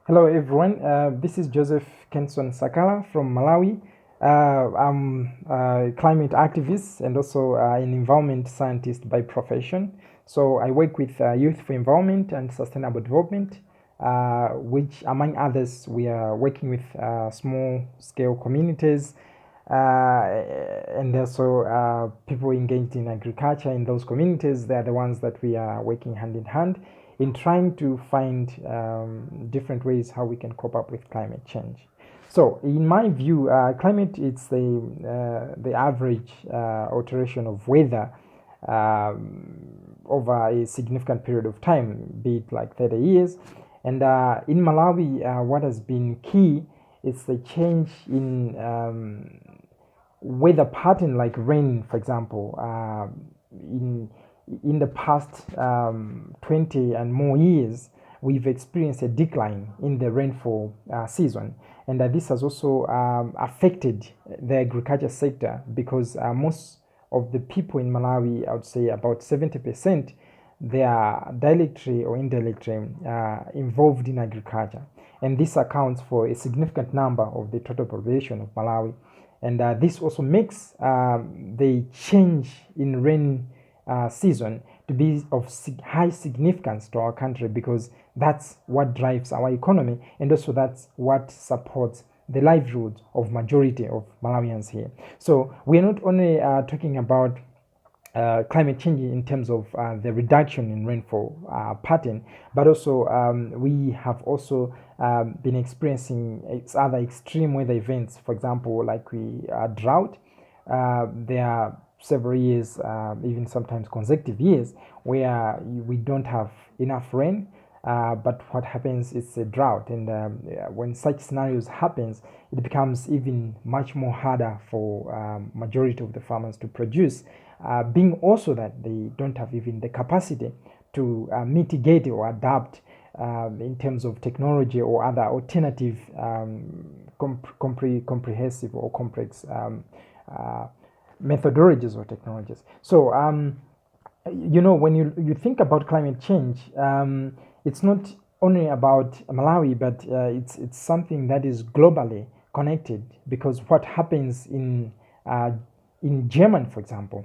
Hello everyone, this is Joseph Kenson Sakala from Malawi. I'm a climate activist and also an environment scientist by profession. So I work with Youth for Environment and Sustainable Development, which among others we are working with small scale communities and also people engaged in agriculture in those communities. They are the ones that we are working hand in hand in trying to find different ways how we can cope up with climate change. So, in my view, climate is the average alteration of weather over a significant period of time, be it like 30 years. And in Malawi, what has been key is the change in weather pattern, like rain, for example, in the past 20 and more years, we've experienced a decline in the rainfall season. And this has also affected the agriculture sector because most of the people in Malawi, I would say about 70%, they are directly or indirectly involved in agriculture. And this accounts for a significant number of the total population of Malawi. And this also makes the change in rain season to be of high significance to our country because that's what drives our economy and also that's what supports the livelihood of majority of Malawians here. So we are not only talking about climate change in terms of the reduction in rainfall pattern, but also we have also been experiencing other extreme weather events. For example, like we drought. There are several years, even sometimes consecutive years, where we don't have enough rain. But what happens is a drought, and when such scenarios happens, it becomes even much more harder for majority of the farmers to produce, being also that they don't have even the capacity to mitigate or adapt in terms of technology or other alternative comprehensive or complex methodologies or technologies. So, when you think about climate change, it's not only about Malawi, but it's something that is globally connected because what happens in Germany, for example,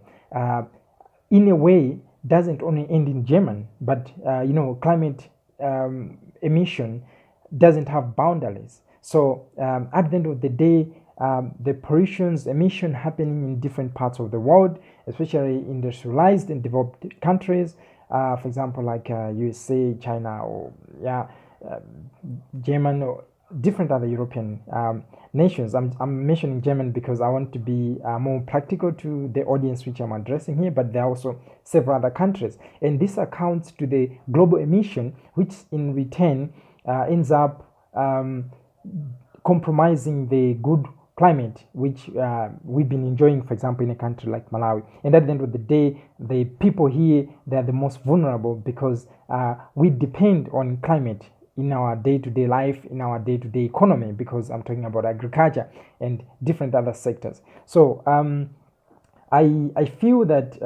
in a way doesn't only end in Germany, but climate emission doesn't have boundaries. So at the end of the day, the pollutions emission happening in different parts of the world, especially industrialized and developed countries, for example, like USA, China, or German, or different other European nations. I'm mentioning German because I want to be more practical to the audience which I'm addressing here, but there are also several other countries. And this accounts to the global emission, which in return ends up compromising the good climate which we've been enjoying, for example, in a country like Malawi. And at the end of the day, the people here, they're the most vulnerable because we depend on climate in our day-to-day life, in our day-to-day economy, because I'm talking about agriculture and different other sectors. So I feel that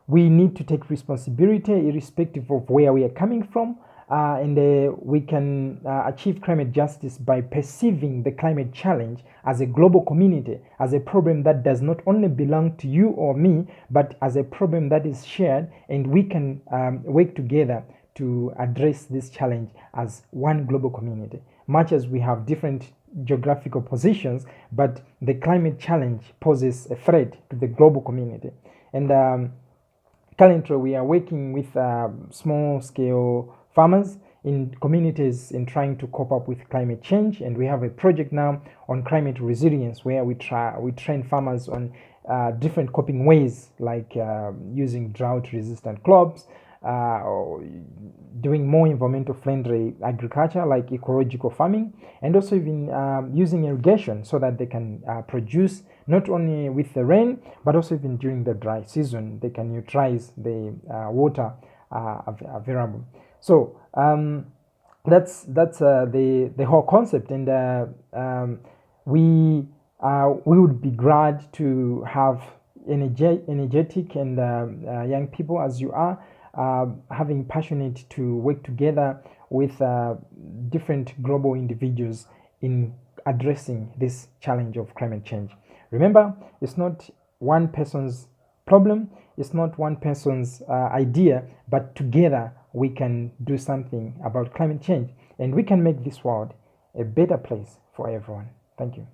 we need to take responsibility irrespective of where we are coming from. And we can achieve climate justice by perceiving the climate challenge as a global community, as a problem that does not only belong to you or me, but as a problem that is shared, and we can work together to address this challenge as one global community. Much as we have different geographical positions, but the climate challenge poses a threat to the global community. And currently, we are working with small scale farmers in communities in trying to cope up with climate change, and we have a project now on climate resilience where we train farmers on different coping ways, like using drought resistant crops, or doing more environmental friendly agriculture like ecological farming, and also even using irrigation so that they can produce not only with the rain but also even during the dry season. They can utilize the water available. So that's the whole concept, and we would be glad to have energetic and young people as you are, having passionate to work together with different global individuals in addressing this challenge of climate change. Remember, it's not one person's problem, it's not one person's idea, but together we can do something about climate change and we can make this world a better place for everyone. Thank you.